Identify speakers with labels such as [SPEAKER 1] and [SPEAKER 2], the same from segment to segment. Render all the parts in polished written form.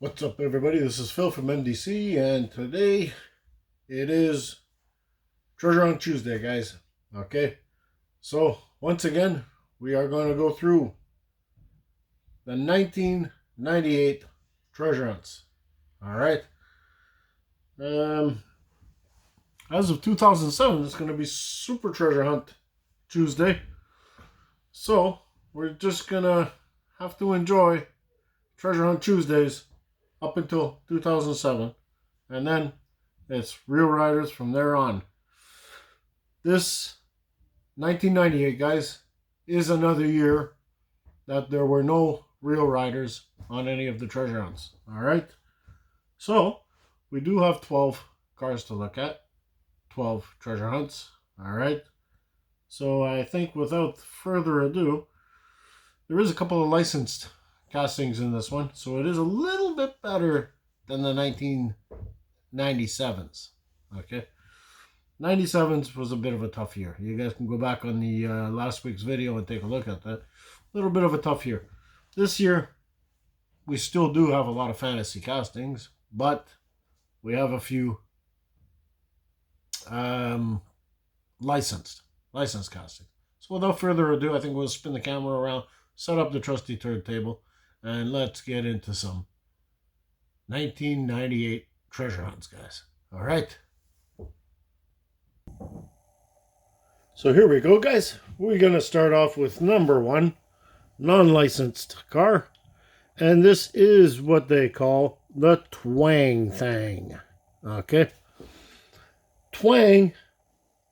[SPEAKER 1] What's up, everybody? This is Phil from MDC, and today it is Treasure Hunt Tuesday, guys. Okay, so once again, we are going to go through the 1998 treasure hunts. All right. As of 2007, it's going to be Super Treasure Hunt Tuesday. So we're just gonna have to enjoy Treasure Hunt Tuesdays up until 2007, and then it's Real Riders from there on. This 1998, guys, is another year that there were no Real Riders on any of the treasure hunts. All right, so we do have 12 cars to look at, 12 treasure hunts. All right, so I think without further ado, there is a couple of licensed castings in this one, so it is a little bit better than the 1997s. Okay, 97s was a bit of a tough year. You guys can go back on the last week's video and take a look at that. A little bit of a tough year. This year, we still do have a lot of fantasy castings, but we have a few licensed castings. So without further ado, I think we'll spin the camera around, set up the trusty turntable, and let's get into some 1998 treasure hunts, guys. All right. So here we go, guys. We're going to start off with number one, non-licensed car. And this is what they call the Twang Thang. Okay. Twang,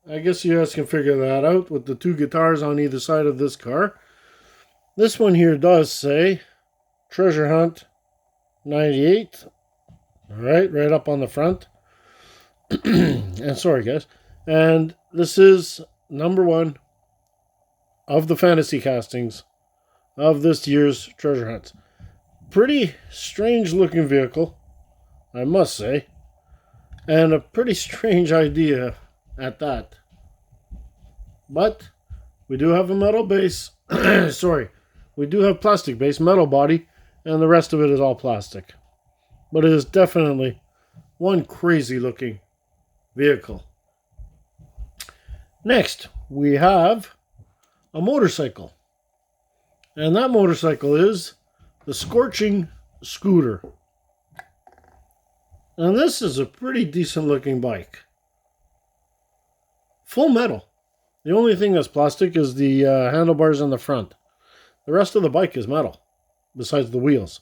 [SPEAKER 1] I guess you guys can figure that out with the two guitars on either side of this car. This one here does say Treasure Hunt 98. All right up on the front. And sorry, guys. And this is number one of the fantasy castings of this year's treasure hunts. Pretty strange looking vehicle, I must say. And a pretty strange idea at that. But we do have a metal base. Sorry. We do have plastic base, metal body, and the rest of it is all plastic. But it is definitely one crazy looking vehicle. Next, we have a motorcycle. And that motorcycle is the Scorching Scooter. And this is a pretty decent looking bike. Full metal. The only thing that's plastic is the handlebars on the front. The rest of the bike is metal, besides the wheels.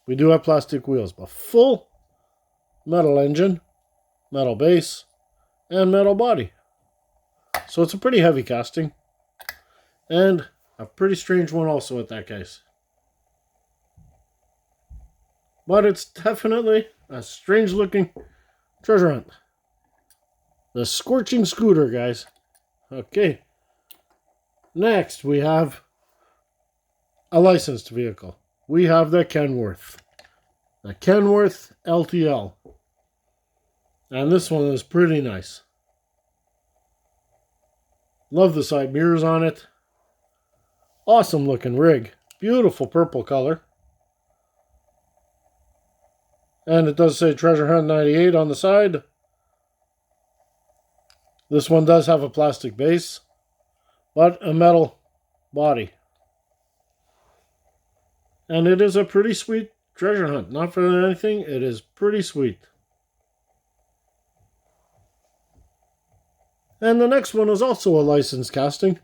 [SPEAKER 1] We do have plastic wheels, but full metal engine, metal base, and metal body. So it's a pretty heavy casting. And a pretty strange one also at that case. But it's definitely a strange looking treasure hunt. The Scorching Scooter, guys. Okay. Next, we have a licensed vehicle. We have the Kenworth. The Kenworth LTL. And this one is pretty nice. Love the side mirrors on it. Awesome looking rig. Beautiful purple color. And it does say Treasure Hunt 98 on the side. This one does have a plastic base, but a metal body. And it is a pretty sweet treasure hunt. Not for anything, it is pretty sweet. And the next one is also a licensed casting.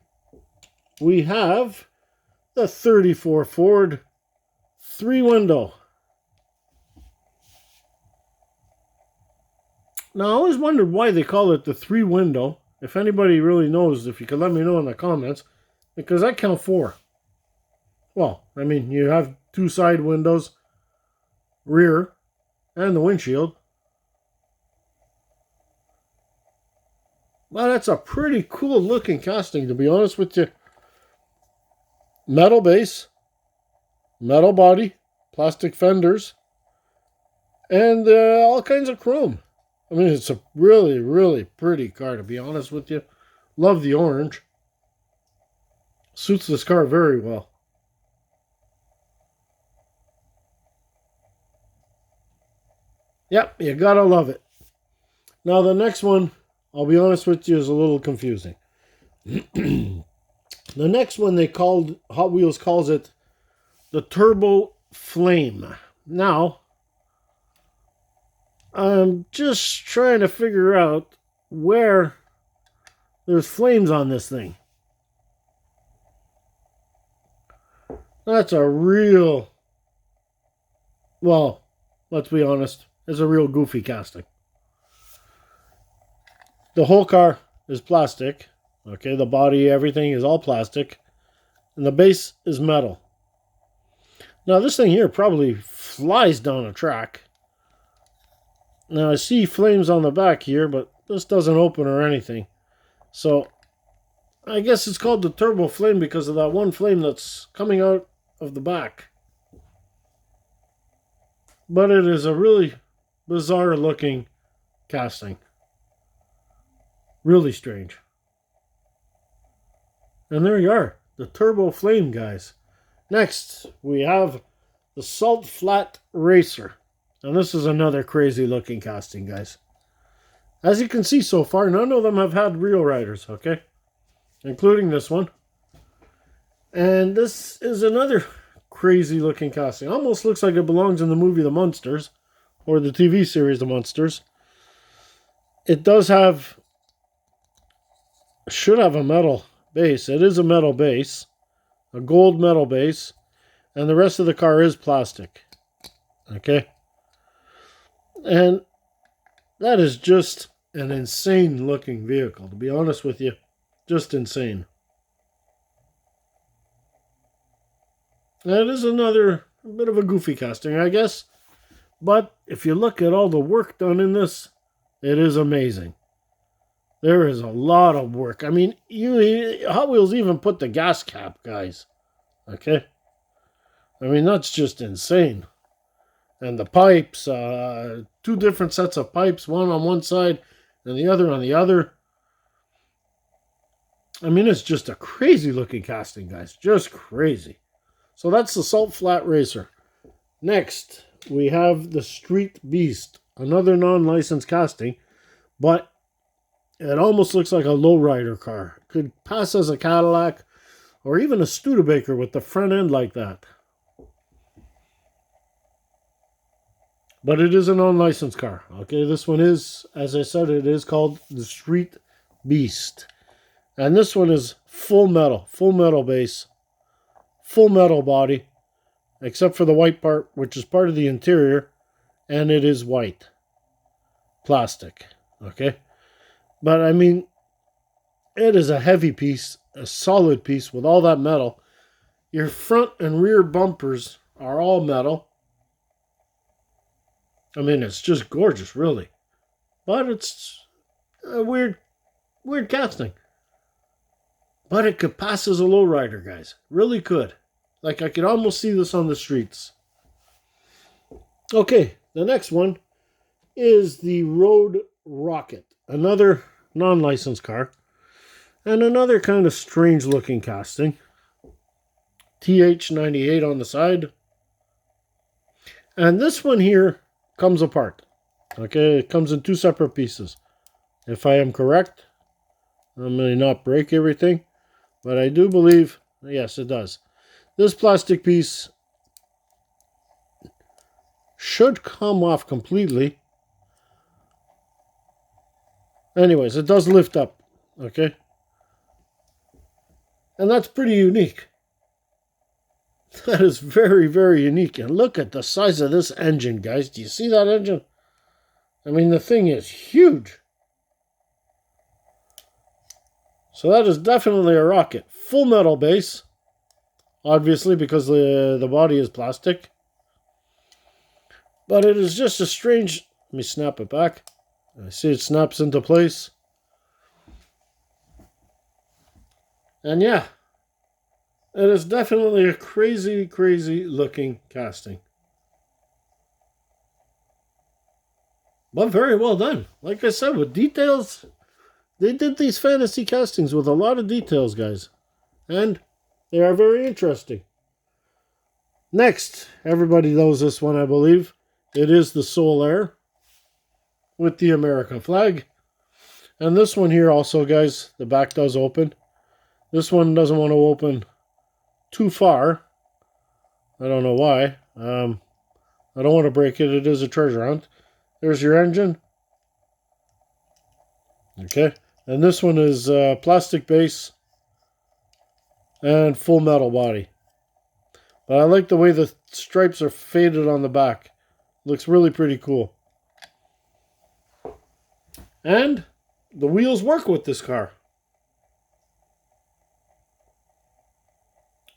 [SPEAKER 1] We have the 34 Ford 3-window. Now, I always wondered why they call it the 3-window. If anybody really knows, if you could let me know in the comments. Because I count 4. Well, I mean, you have 2 side windows, rear, and the windshield. Well, that's a pretty cool looking casting, to be honest with you. Metal base, metal body, plastic fenders, and all kinds of chrome. I mean, it's a really, really pretty car, to be honest with you. Love the orange. Suits this car very well. Yep, you gotta love it. Now the next one, I'll be honest with you, is a little confusing. The next one Hot Wheels calls it the Turbo Flame. Now, I'm just trying to figure out where there's flames on this thing. That's a real, well, let's be honest, it's a real goofy casting. The whole car is plastic. Okay, the body, everything is all plastic. And the base is metal. Now, this thing here probably flies down a track. Now, I see flames on the back here, but this doesn't open or anything. So, I guess it's called the Turbo Flame because of that one flame that's coming out of the back. But it is a really bizarre looking casting. Really strange. And there you are, the Turbo Flame, guys. Next, we have the Salt Flat Racer. And this is another crazy looking casting, guys. As you can see so far, none of them have had real riders, okay? Including this one. And this is another crazy looking casting. Almost looks like it belongs in the movie The Munsters, or the TV series The Munsters. It does have, should have a metal base. It is a metal base, a gold metal base, and the rest of the car is plastic. Okay? And that is just an insane looking vehicle, to be honest with you. Just insane. That is another bit of a goofy casting, I guess. But if you look at all the work done in this, it is amazing. There is a lot of work. I mean, Hot Wheels even put the gas cap, guys. Okay? I mean, that's just insane. And the pipes, 2 different sets of pipes, one on one side and the other on the other. I mean, it's just a crazy looking casting, guys. Just crazy. So that's the Salt Flat Racer. Next, we have the Street Beast. Another non-licensed casting. But it almost looks like a lowrider car. Could pass as a Cadillac or even a Studebaker with the front end like that. But it is a non-licensed car. Okay, this one is, as I said, it is called the Street Beast. And this one is full metal base, full metal body, except for the white part, which is part of the interior, and it is white. Plastic, okay? But, I mean, it is a heavy piece, a solid piece with all that metal. Your front and rear bumpers are all metal. I mean, it's just gorgeous, really. But it's a weird casting. But it could pass as a lowrider, guys. Really could. Like, I could almost see this on the streets. Okay, the next one is the Road Rocket. Another non-licensed car. And another kind of strange-looking casting. TH98 on the side. And this one here comes apart. Okay, it comes in 2 separate pieces. If I am correct, I may not break everything, but I do believe, yes, it does. This plastic piece should come off completely. Anyways, it does lift up, okay? And that's pretty unique. That is very, very unique. And look at the size of this engine, guys. Do you see that engine? I mean, the thing is huge. So that is definitely a rocket. Full metal base. Obviously, because the body is plastic. But it is just a strange... Let me snap it back. I see it snaps into place. And yeah. It is definitely a crazy, crazy looking casting. But very well done. Like I said, with details, they did these fantasy castings with a lot of details, guys. And they are very interesting. Next, everybody knows this one, I believe. It is the Solaire. with the American flag. And this one here also, guys, the back does open. This one doesn't want to open too far. I don't know why. I don't want to break it. It is a treasure hunt. There's your engine. Okay. And this one is plastic base and full metal body. But I like the way the stripes are faded on the back. Looks really pretty cool. And the wheels work with this car.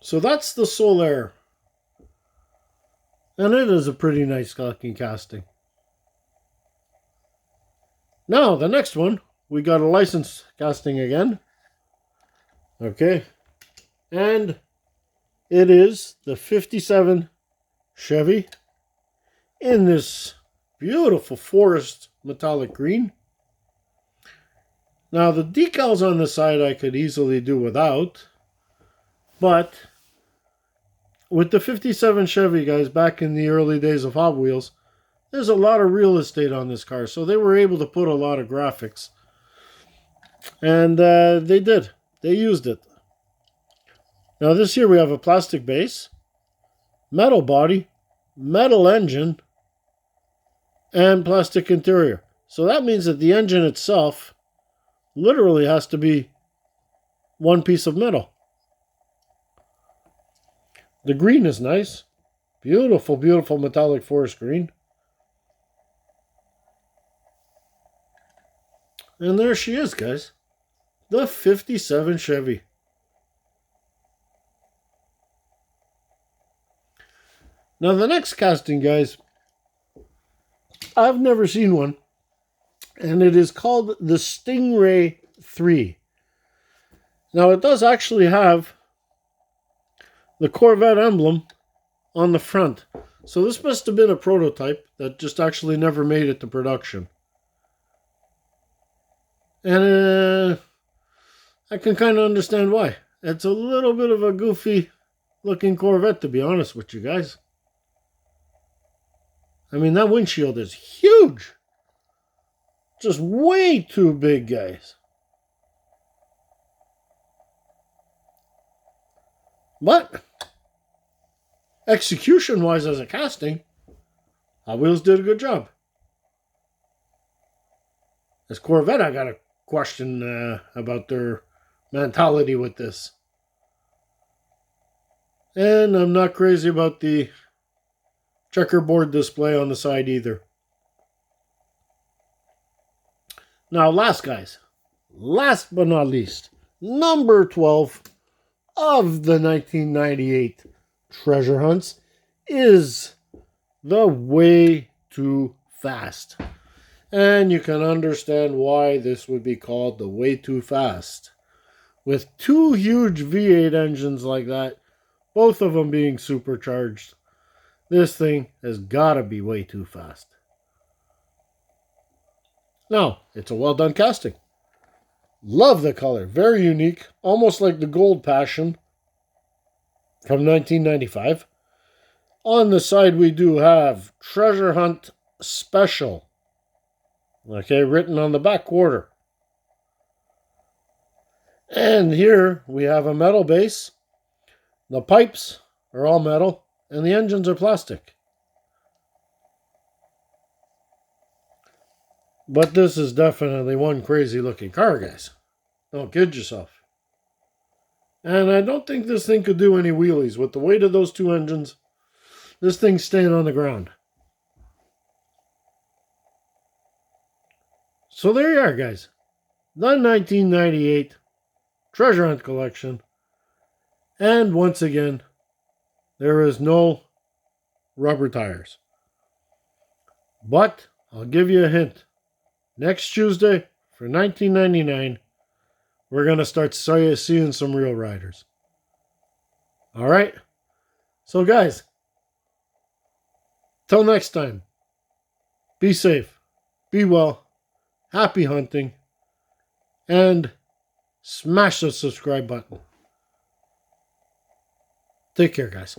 [SPEAKER 1] So that's the Solaire. And it is a pretty nice looking casting. Now, the next one, we got a license casting again. Okay. And it is the 57 Chevy in this beautiful forest metallic green. Now, the decals on the side I could easily do without, but with the 57 Chevy, guys, back in the early days of Hot Wheels, there's a lot of real estate on this car, so they were able to put a lot of graphics. And they did. They used it. Now, this here we have a plastic base, metal body, metal engine, and plastic interior. So that means that the engine itself literally has to be one piece of metal. The green is nice. Beautiful, beautiful metallic forest green. And there she is, guys. The 57 Chevy. Now the next casting, guys, I've never seen one. And it is called the Stingray 3. Now it does actually have the Corvette emblem on the front. So this must have been a prototype that just actually never made it to production. And I can kind of understand why. It's a little bit of a goofy looking Corvette, to be honest with you guys. I mean, that windshield is huge. Just way too big, guys. But execution-wise as a casting, Hot Wheels did a good job. As Corvette, I got a question about their mentality with this. And I'm not crazy about the checkerboard display on the side either. Now, last but not least, number 12 of the 1998 treasure hunts is the Way Too Fast. And you can understand why this would be called the Way Too Fast. With two huge V8 engines like that, both of them being supercharged, this thing has got to be way too fast. Now, it's a well done casting. Love the color. Very unique. Almost like the Gold Passion from 1995. On the side we do have Treasure Hunt Special. Okay, written on the back quarter. And here we have a metal base. The pipes are all metal. And the engines are plastic. But this is definitely one crazy looking car, guys. Don't kid yourself. And I don't think this thing could do any wheelies. With the weight of those two engines, this thing's staying on the ground. So there you are, guys. The 1998 Treasure Hunt Collection. And once again, there is no rubber tires. But I'll give you a hint. Next Tuesday for $19.99, we're going to start seeing some real riders. All right? So guys, till next time, be safe, be well, happy hunting, and smash the subscribe button. Take care, guys.